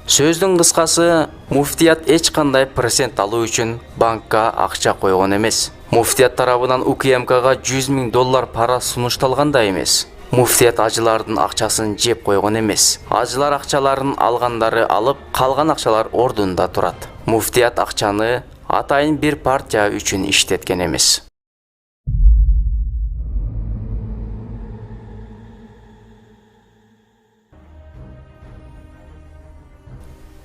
Сөздүн кыскасы, муфтият эч кандай процент алуу үчүн банкка акча койгон эмес. Муфтият тарабынан УКМКга $100,000 пара сунушталган да эмес. Муфтият ажылардын акчасын жеп койгон эмес. Ажылар акчаларын алгандары алып, калган акчалар ордунда турат. Муфтият акчаны атайын бир партия үчүн иштеткен эмес.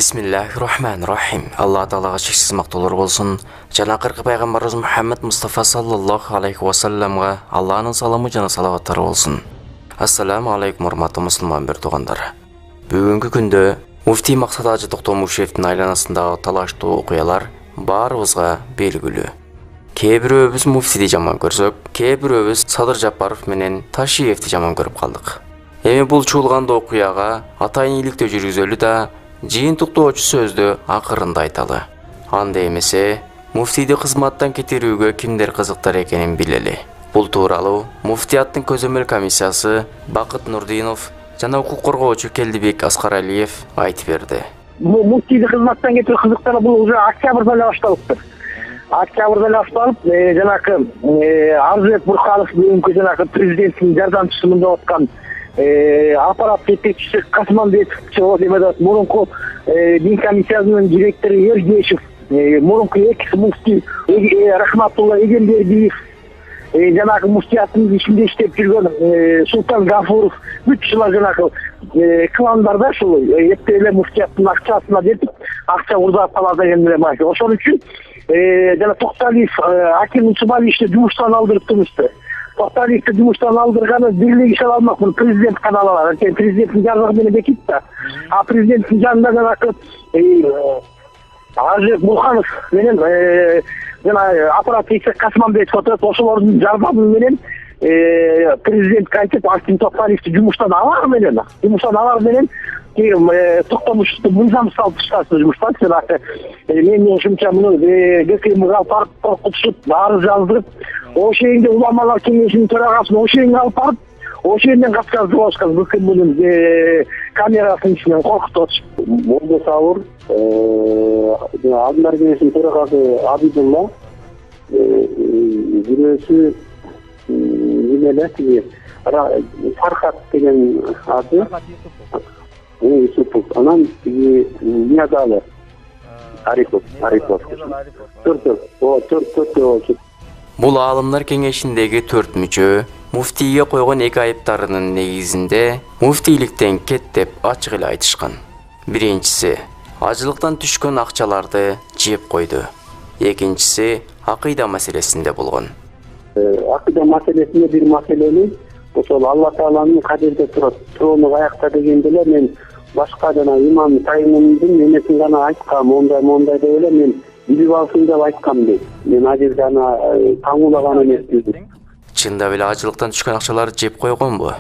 Бисмиллахир-рахманир-рахим. Алла Таалага чексиз мактоолор болсун. Жана акыркы пайгамбарыбыз Мухаммад Мустафа саллаллаху алейхи ва салламга Алланын саламы жана салаваттары болсун. Ассаламу алейкум, урматтуу мусулман туугандар. Бүгүнкү күндө муфтий Максат Ажы Токтомушевдин айланасындагы талаштуу окуялар баарыбызга белгилүү. Кээ бирөөбүз муфтийди жаман көрсөк, кээ бирөөбүз Садыр Жапаров менен Ташиевди жаман көрүп калдык. Эми бул чуулгандуу окуяга атайын иликтөө жүргүзөлү да жыйынтыктоочу сөздү акырында айталы. Анда эмесе, муфтийди кызматтан кетирүүгө кимдер кызыктар экенин билели. Бул тууралуу муфтияттын көзөмөл комиссиясы Бакыт Нурдинов жана укук коргоочу Келдибек Аскаралиев айтып берди. Муфтийди кызматтан кетирүү кызыктары бул уже октябрда эле башталыптыр. Октябрда эле башталып, жанакы Арзыбек Бурканов бүгүнкү жанакы президенттин жардамчысы мында аткан аппарат жетекчиси Касманбетов мурунку дин комиссиясынын директору Ергешев, мурунку экс муфтий Рахматулла Эгембердиев, жанагы муфтияттын ичинде иштеп жүргөн Султан Гафуров, бүт ушулар жанагы кландарда ушул эптеп эле муфтияттын акчасына жетип, акча урдап калат деген эле бар. Ошон үчүн жана Токталиев Аким Усмановичти жумуштан алдырыптырмышты. Токталиевди жумуштан алдырганы бирлик иш ала алмак, бул президент гана ала алат. Президенттин жардыгы менен бекит да. А президенттин жанында жанакы Арзыбек Бурканов менен жана аппарат жетекчиси Касманбетов отурат. Ошолордун жардамы менен президентке айтып, Аким Токталиевди жумуштан алар менен Токтомушевди мыйзам салып тыштасын жумуштан. Менин ушунча муну ГКМга алып коркутушуп, арыз жаздырып, ошол жерде уламалар кеңешинин төрагасына ошол жерге алып барып, ошол жерден касказ жабышкан ГКМнын камерасынын ичинен коркутуп атышып. Молдо Саур, Алдындар кеңешинин төрагасы Абидулла, бирөөсү эмеле тиги Фархат деген аты, Юсупов, анан тиги Ниязалы Арипов. Төрт. Бул аалымдар кеңешиндеги 4 мүчө муфтийге койгон 2 айыптарынын негизинде муфтийликтен кет деп ачык эле айтышкан. Биринчиси, ажылыктан түшкөн акчаларды жеп койду. Экинчиси, акыйда маселесинде болгон. Акыйда маселесинде бир маселени ошол Алла Тааланын кадерде турат, трону аякта дегенде эле мен башка жана имам Таймундун эмесин гана айткам, мондай деп эле мен билип алсын деп айткам дейт. Мен ал жерде ана таңуулаган эмесмин. Чындап эле ажылыктан түшкөн акчаларды жеп койгонбу?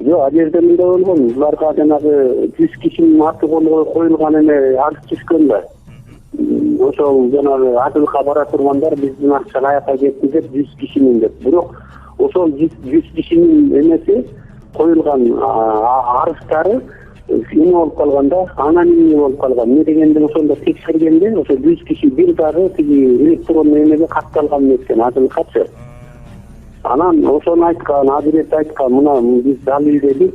Жок, ал жерде мындай болгон. Буларга жанагы 100 кишинин аты коюлган эме арыз түшкөн да. Ошол жанагы ажылыкка бара тургандар биздин акча каяка кетти деп 100 кишинин деп. Бирок ошол 100 кишинин эмеси коюлган арыздары эме болуп калганда, анонимный болуп калган. Эмне дегенде ошондо текшергенде ошо 100 киши бир дагы тиги электрондуу эмеге катталган экен, ажылыккачы. Анан ошону айткан, адилет айткан, мына биз далилдедик,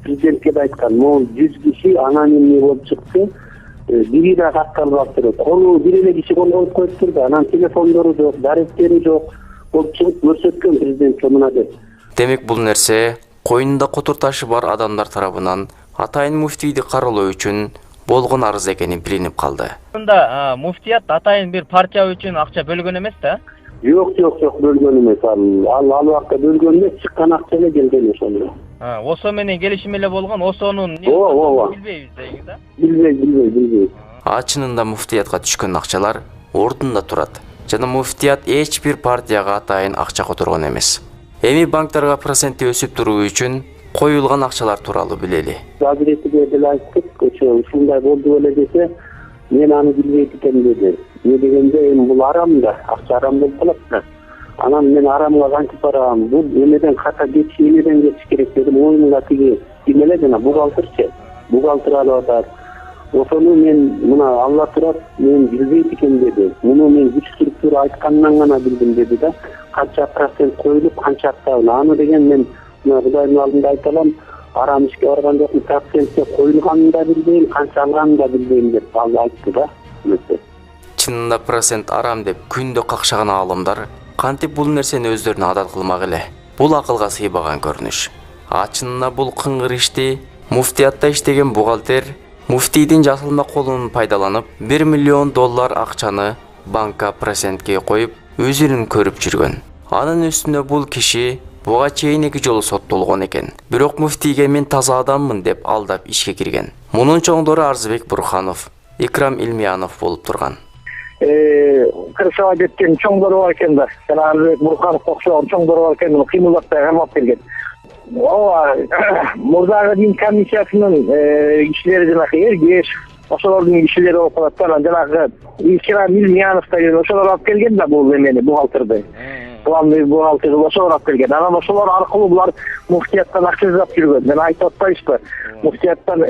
президентке да айткан, могу 100 киши анонимный болуп чыкты. Бири да катталбаптыр. Колу бир эле киши кол коюп коюптур да, анан телефондору жок, даректери жок болуп чыгып көрсөткөн президентке мына деп. Демек бул нерсе коюнунда котур ташы бар адамдар тарабынан атайын муфтийди каралоо үчүн болгон арыз экени билинип калды. Мында муфтият атайын бир партия үчүн акча бөлгөн эмес да? Жок, бөлгөн эмес. Ал убакта бөлгөн эмес, чыккан акча эле келген ошондо. ОСО менен келишим эле болгон, ОСОнун билбейбиз да? Билбей. Чынында муфтиятка түшкөн акчалар ордунда турат. Жана муфтият эч бир партияга атайын акча которгон эмес. Эми банктарга проценти өсүп туруу үчүн коюлган акчалар тууралуу билели. Адилетиге деле айттык, ушундай болду эле десе, мен аны билбейт экенмин деди. Не дегенде эми бул арам да, акча арам болуп калат да. Анан мен арамга кантип барам? Бул эмеден ката кетиш керек дедим. Оюнга тиги ким эле жана бухгалтер алып атат. Ошону мен мына Алла турат, мен билбейт экен деди. Муну мен күч структура айткандан гана билдим деди да. Канча процент коюлуп, канча актабын. Аны деген мен мына Кудайдын алдында айта алам, арам ишке барган жокмун, процентке коюлганын да билбейм, канча алганын да билбейм деп ал айтты да. Чынында процент арам деп күндө какшаган аалымдар кантип бул нерсени өздөрүнө адат кылмак эле? Бул акылга сыйбаган көрүнүш. Чынында бул кыңгыр ишти муфтиятта иштеген бухгалтер муфтийдин жасылма колун пайдаланып $1 миллион акчаны банкка процентке коюп өзүнүн көрүп жүргөн. Анын үстүнө бул киши буга чейин 2 жолу соттолгон экен. Бирок муфтийге мен таза адаммын деп алдап ишке кирген. Мунун чоңдору Арзыбек Бурханов, Икрам Илмиянов болуп турган. Кырсыга жеткен чоңдору бар экен да. Жана Арзыбек Бурханов окшогон чоңдору бар экен, кыймылдатпай камап берген. Ооба, мурдагы дин комиссиясынын кишилери жанагы Эргеш, ошолордун кишилери болуп калат да. Жанагы Икрам Илмиянов деген ошолор алып келген да бул эмени, бухгалтерди. Главный бухгалтер ошолор алып келген. Анан ошолор аркылуу булар муфтияттан акча жасап жүргөн. Мен айтып атпайбызбы? Муфтияттан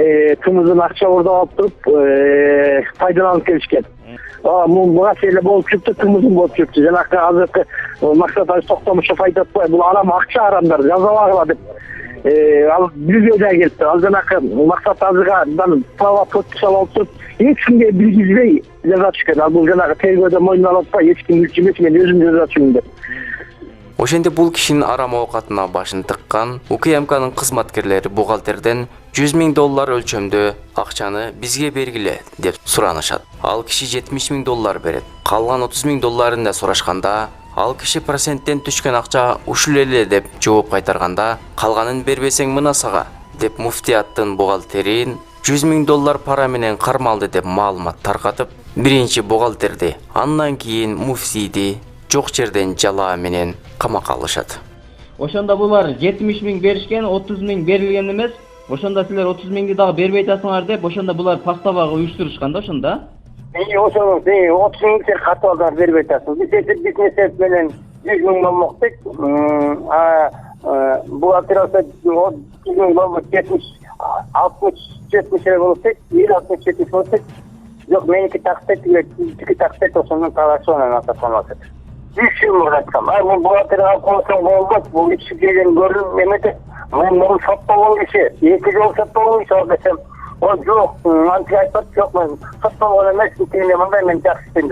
кымызын акча ордоп алып туруп пайдаланып келишкен. Буга эле болуп жүрүптү, кымызын болуп жүрүптү. Жанагы азыркы Максат Азиз Токтомушев айтып атпайбы? Бул арам акча арамдар, жазалагыла деп. Ал бизге да келди. Ал жанагы Максат Азиздан права подпись алып туруп, эч кимге билгизбей жаза түшкөн. Ал бул жанагы тергөөдө мойнуна алып атпай, эч ким билчү эмес, мен өзүм жаза түшкөм деп. Ошентип бул кишинин арам оокатына башын тыккан УКМКнын кызматкерлери бухгалтерден $100 000 өлчөмдө акчаны бизге бергиле деп суранышат. Ал киши $70 000 берет. Калган $30 000 да сурашканда, ал киши проценттен түшкөн акча ушул эле деп жооп кайтарганда, калганын бербесең мына сага деп муфтияттын бухгалтерин $100 000 пара менен кармалды деп маалымат таркатып, биринчи бухгалтерди, андан кийин муфтийди жок жерден жалаа менен камакка алышат. Ошондо булар 70 000 беришкен, 30 000 берилген эмес. Ошондо силер 30 000 дагы бербей атасыңар деп, ошондо булар пастабагы уюштурушкан да ошондо. Ошону 30 000 катып алдар бербей атасың. Биз бизнес менен 100 000 болмок дейт. Бул операция 100 000 болуп 70 70 болуп дейт. 60 болуп дейт. Жок, меники таксет, тики таксет ошондон талашууна атасаңар. 3 жыл мурдаткам. Мен бухгалтерге койсоң болбойт. Бул иши деген көрүн эмете. Мен муну соттолгон киши, 2 жол соттолгон киши ал десем, жок, антип айтпат, жок, мен соттолгон эмес, мындай мен жакшы иштейм.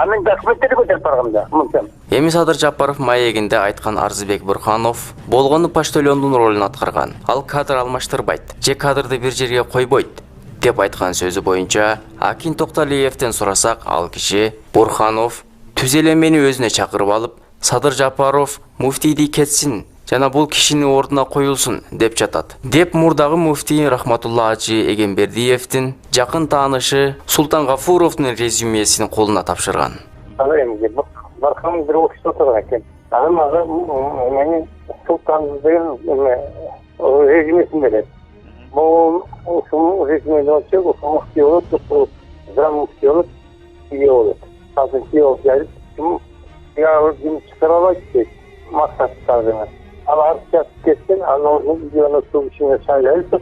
Мен документтерди көтөрүп барганда, мынтем. Эми Садыр Жапаров маегинде айткан Арзыбек Бурханов болгону почтальондун ролун аткарган. Ал кадр алмаштырбайт, же кадрды бир жерге койбойт деп айткан сөзү боюнча Акин Токталиевден сурасак, ал киши Бурханов түз эле мени өзүнө чакырып алып, Садыр Жапаров муфтийди кетсин жана бул кишинин ордуна коюлсун деп жатат. Деп мурдагы муфтий Рахматулла Ажы Эгембердиевдин жакын таанышы Султан Гафуровдун резюмесин колуна тапшырган. Бархам бир офисте отурган экен. Анан мени Султандын резюмесин берет. Бул ушул резюмени алсак, ушул муфтий болот, ушул зам муфтий болот, ие болот. Азыр ие болуп келип, я өзүм чыгара алайт дейт. Максаттарына. Ал арчасы кеткен, анын видеону сүйүшүнө шайлайт,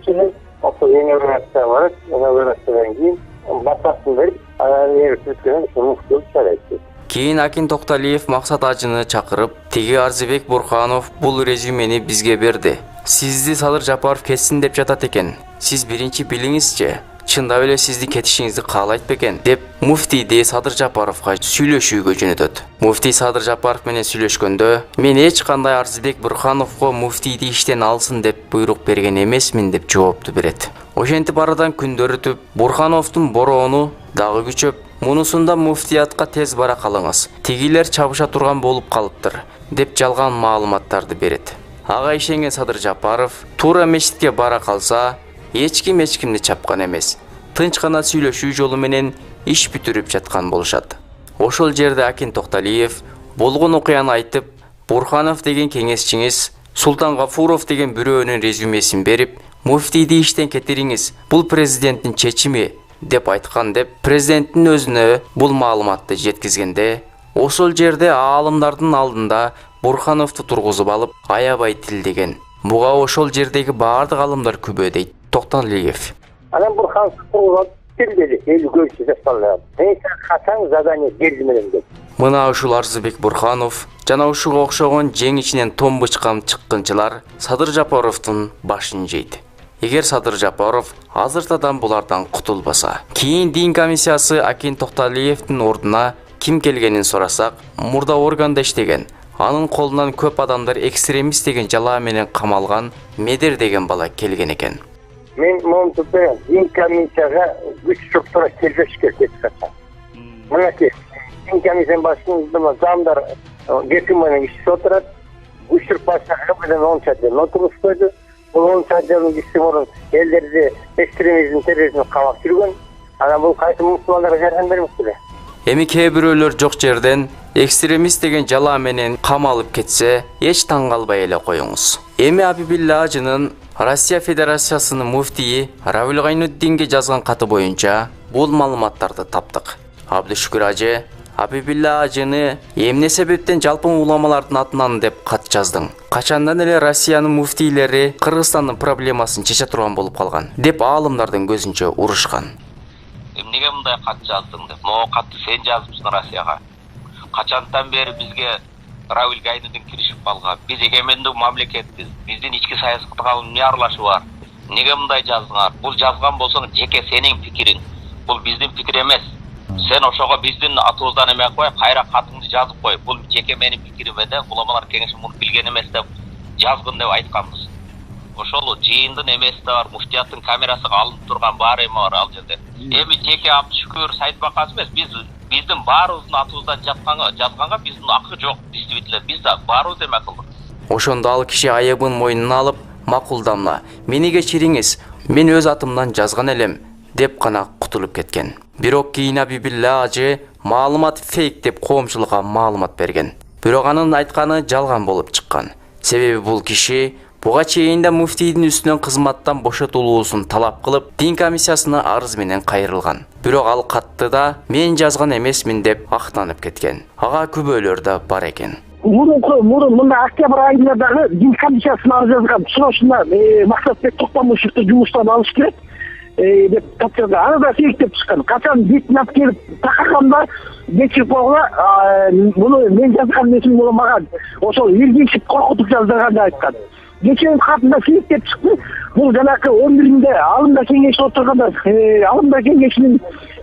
ошол инновация бар, инновациядан кийин батасын берип, анан нерсесин муфтий чарайт. Кийин Акин Токталиев Максат Ажыны чакырып, тиги Арзыбек Бурханов бул резюмени бизге берди. Сизди Садыр Жапаров кетсин деп жатат экен. Сиз биринчи билиңизчи, чындап эле сизди кетишиңизди каалайт бекен деп муфтийди Садыр Жапаровго сүйлөшүүгө жөнөтөт. Муфтий Садыр Жапаров менен сүйлөшкөндө, мен эч кандай Арзыбек Бурхановго муфтийди иштен алсын деп буйрук берген эмесмин деп жоопту берет. Ошентип арадан күндөр өтүп, Бурхановдун бороону дагы күчөп, мунусунда муфтиятка тез бара калыңыз, тигилер чабыша турган болуп калыптыр деп жалган маалыматтарды берет. Ага ишенген Садыр Жапаров туура мечитке бара калса, эч кимди чапкан эмес. Тынч гана сүйлөшүү жолу менен иш бүтүрүп жаткан болушат. Ошол жерде Акин Токталиев болгон окуяны айтып, Бурханов деген кеңешчиңиз Султан Гафуров деген бирөөнүн резюмесин берип, муфтийди иштен кетириңиз, бул президенттин чечими деп айткан деп президенттин өзүнө бул маалыматты жеткизгенде, ошол жерде аалымдардын алдында Бурхановду тургузуп алып, аябай тилдеген. Буга ошол жердеги баардык аалымдар күбө дейт Токталиев. Анан Бурханов тургузуп, Dedi, eli görüşü жасалды. Мен качан задание бердим элем деп. Мына ушул Арзыбек Бурханов жана ушуга окшогон жең ичинен томбучкан чыккынчылар Садыр Жапаровдун башын жейт. Эгер Садыр Жапаров азыртадан булардан кутулбаса, кийин дин комиссиясы Акен Токталиевдин ордуна ким келгенин сурасак, мурда органда иштеген, анын колунан көп адамдар экстремист деген жала менен камалган Медер деген бала келген экен. Мен монтупе дин комиссияга 3 структура келбеш керек качан. Мынакей дин комиссиянын башында замдар жетим менен иштеп отурат. Учуруп баштаган менен 10 жыл отуруп койду. Бул 10 жылдын иши элдерди экстремизм, терроризм камап жүргөн. Анан бул кайсы мусулмандарга жардам бермек беле. Эми кээ бирөөлөр жок жерден экстремист деген жала менен камалып кетсе, эч таң калбай эле коюңуз. Эми Абибилла Ажынын Россия Федерациясынын муфтийи Равил Гайнутдинге жазган каты боюнча бул маалыматтарды таптык. Абдышүкүр Ажы Абибилла Ажыны эмне себептен жалпы уламалардын атынан деп кат жаздың. Качандан эле Россиянын муфтийлери Кыргызстандын проблемасын чече турган болуп калган деп аалымдардын көзүнчө урушкан. Эмнеге мындай кат жаздың деп. Могу катты сен жазыпсың Россияга. Качандан бери бизге Равил Гайнутдин киришип калган. Биз эгемендүү мамлекетпиз. Биздин ички саясатка эмне аралашы бар? Неге мындай жаздыңар? Бул жазган болсоң жеке сенин пикириң. Бул биздин пикир эмес. Сен ошого биздин атыбыздан эме кой, кайра катыңды жазып кой. Бул жеке менин пикирим эде. Уламалар кеңеши муну билген эмес деп жазгын деп айтканбыз. Ошол жыйындын эмеси да бар, муфтияттын камерасыга алынып турган бар эме бар ал жерде. Эми жеке Абдышүкүр Сайтбакасы эмес, биздин баарыбыздын атыбыздан жазганга биздин акы жок. Действительно, биз да баарыбыз эме кылдык. Ошондо ал киши айыбын мойнуна алып, макулдамла, мени кечириңиз, мен өз атымдан жазган элем деп гана кутулуп кеткен. Бирок кийин Абибилла Ажы маалымат фейк деп коомчулукка маалымат берген. Бирок анын айтканы жалган болуп чыккан. Себеби бул киши буга чейин да муфтийдин үстүнөн кызматтан бошотулуусун талап кылып, дин комиссиясына арыз менен кайрылган. Бирок ал катты да мен жазган эмесмин деп актанып кеткен. Ага күбөлөр да бар экен. Мурун мында октябрь айында дагы дин комиссиясына арыз жазган. Ошондо Максатбек Токтомушевди жумуштан алыш керек деп тапшырды. Аны да сейиттеп чыккан. Качан бетин алып келип такаганда Бечиповго муну мен жазган эмесмин, муну мага ошол иргишип коркутуп жаздырган деп айткан. Geçen katında сейиттеп çıktı. Bu janakı 11'inde alımda kengеште отырганда, алымда кеңешинин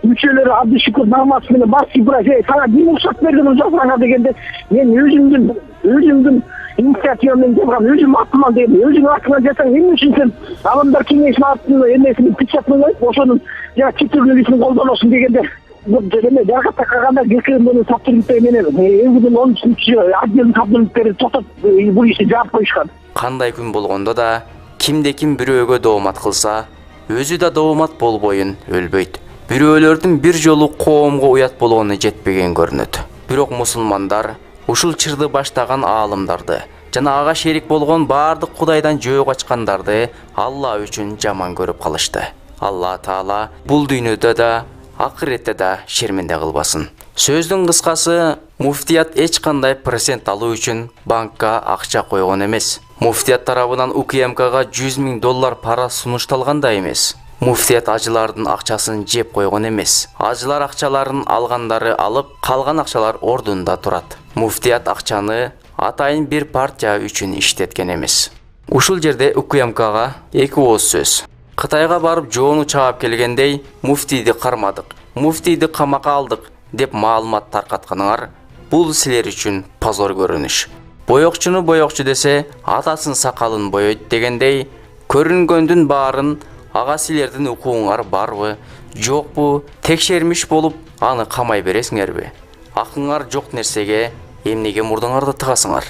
мүчөлөрү Абдышүкүр Намаз менен Баси Браже сага дин уруксат бердим жазганга дегенде, мен өзүмдүн инициативаммен жазгам, өзүм атыман дедим. Өзүң атыңан жазсаң эмне үчүн сен алымдар кеңешинин артында эмесин печатын коюп, ошонун жана чектөөлөрүн колдоносуң дегенде, деме жаракатта калганда Гекемдин сотрудниктери менен эгүдүн 13-чы отделдин сотрудниктери токтоп бул ишти жаап коюшкан. Кандай күн болгондо да кимде-ким бирөөгө доомат кылса, өзү да доомат болбойун өлбөйт. Бирөөлөрдүн бир жолу коомго уят болгону жетпеген көрүнөт. Бирок мусулмандар ушул чырды баштаган аалымдарды жана ага шерик болгон баардык Кудайдан жөө качкандарды Алла үчүн жаман көрүп калышты. Алла Таала бул дүйнөдө да акыретте да шерменде кылбасын. Сөздүн кыскасы, муфтият эч кандай процент алуу үчүн банкка акча койгон эмес. Муфтият тарабынан УКМКга $100,000 пара сунушталган да эмес. Муфтият ажылардын акчасын жеп койгон эмес. Ажылар акчаларын алгандары алып, калган акчалар ордунда турат. Муфтият акчаны атайын бир партия үчүн иштеткен эмес. Ушул жерде УКМКга эки ооз сөз. Кытайга барып жоону чаап келгендей, муфтийди кармадык, муфтийди камакка алдык деп маалымат таркатканыңар, бул силер үчүн позор көрүнүш. Боёкчуну боёкчу десе, атасын сакалын боёйт дегендей, көрүнгөндүн баарын ага силердин укугуңар барбы, жокпу, текшермиш болуп, аны камай бересиңерби? Акыңар жок нерсеге эмнеге мурдуңарды тыгасыңар?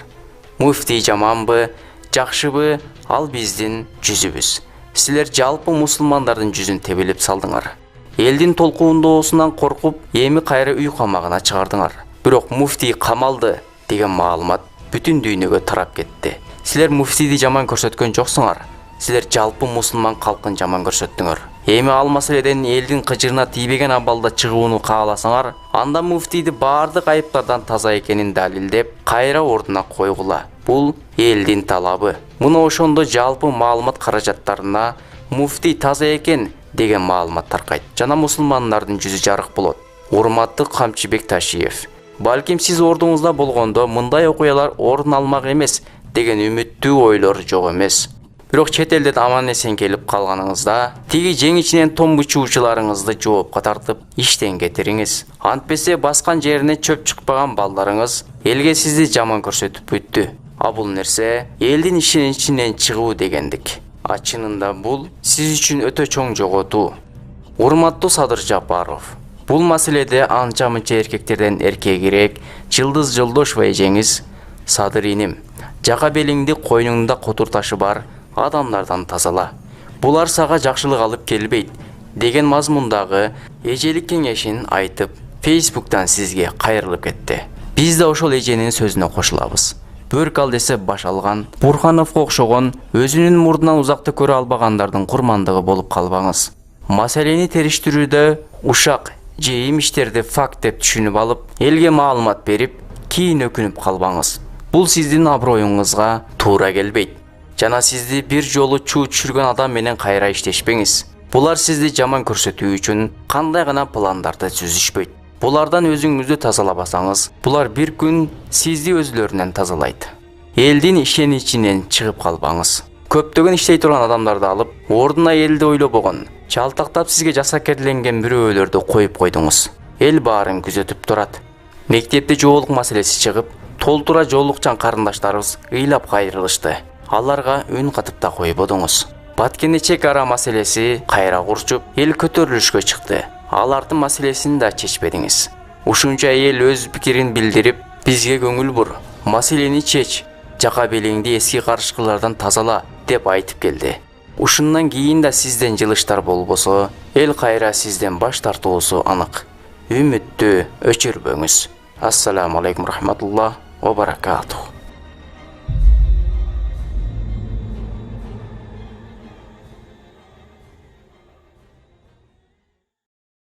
Муфтий жаманбы, жакшыбы, ал биздин жүзүбүз. Силер жалпы мусулмандардын жүзүн тебелеп салдыңар. Элдин толкуундоосунан коркуп, эми кайра үй камагына чыгардыңар. Бирок муфтий камалды деген маалымат бүтүн дүйнөгө тарап кетти. Силер муфтийди жаман көрсөткөн жоксуңар. Силер жалпы мусулман калкын жаман көрсөттүңөр. Эми ал маселеден элдин кыжырына тийбеген абалда чыгууну кааласаңар, анда муфтийди баардык айыптардан таза экенин далилдеп, кайра ордуна койгула. Бул элдин талабы. Муну ошондо жалпы маалымат каражаттарына муфтий таза экен деген маалымат таркайт. Жана мусулмандардын жүзү жарык болот. Урматтуу Камчыбек Ташиев. Балким сиз ордуңузда болгондо мындай окуялар орун алмак эмес деген үмүттүү ойлор жок эмес. Бирок чет элден аман-эсен келип калганыңызда тиги жеңичинен том учуучуларыңызды жоопко тартып иштен кетириңиз. Антпесе баскан жерине чөп чыкпаган балдарыңыз элге сизди жаман көрсөтүп бүттү. А бул нерсе элдин ишеничинен чыгуу дегендик. А чынында бул сиз үчүн өтө чоң жоготуу. Урматтуу Садыр Жапаров. Бул маселеде анча-мынча эркектерден эркегирээк Жылдыз Жолдошева эжеңиз Садыр иним, жака белиңди койнуңда котур ташы бар адамдардан тазала. Булар сага жакшылык алып келбейт деген мазмундагы эжелик кеңешин айтып, Facebook'тан сизге кайрылып кетти. Биз да ошол эженин сөзүнө кошулабыз. Бөрк ал десе баш алган, Бурхановго окшогон өзүнүн мурдунан узакты көрө албагандардын курмандыгы болуп калбаңыз. Маселени териштирүүдө ушак же имиштерди факт деп түшүнүп алып, элге маалымат берип, кийин өкүнүп калбаңыз. Бул сиздин аброюңузга туура келбейт. Жана сизди бир жолу чуу түшүргөн адам менен кайра иштешпеңиз. Булар сизди жаман көрсөтүү үчүн кандай гана пландарды түзүшпөйт. Булардан өзүңүздү тазалабасаңыз, булар бир күн сизди өзүлөрүнөн тазалайт. Элдин ишеничинен чыгып калбаңыз. Көптөгөн иштей турган адамдарды алып, ордуна элди ойлобогон, чалтактап сизге жасакерленген бирөөлөрдү коюп койдуңуз. Эл баарын күзөтүп турат. Мектепте жоолук маселеси чыгып, толтура жоолукчан карындаштарыбыз ыйлап кайрылышты. Аларга үн катып да койбодуңуз. Баткенде чек ара маселеси кайра курчуп, эл көтөрүлүшкө чыкты. Алардын маселесин да чечпедиңиз. Ушунча эл өз пикирин билдирип, бизге көңүл бур, маселени чеч, жака белиңди эски карышкылардан тазала деп айтып келди. Ушундан кийин да сизден жылыштар болбосо, эл кайра сизден баш тартуусу анык. Үмүттү өчүрбөңүз. Ассаламу алейкум рахматуллах ва баракатух.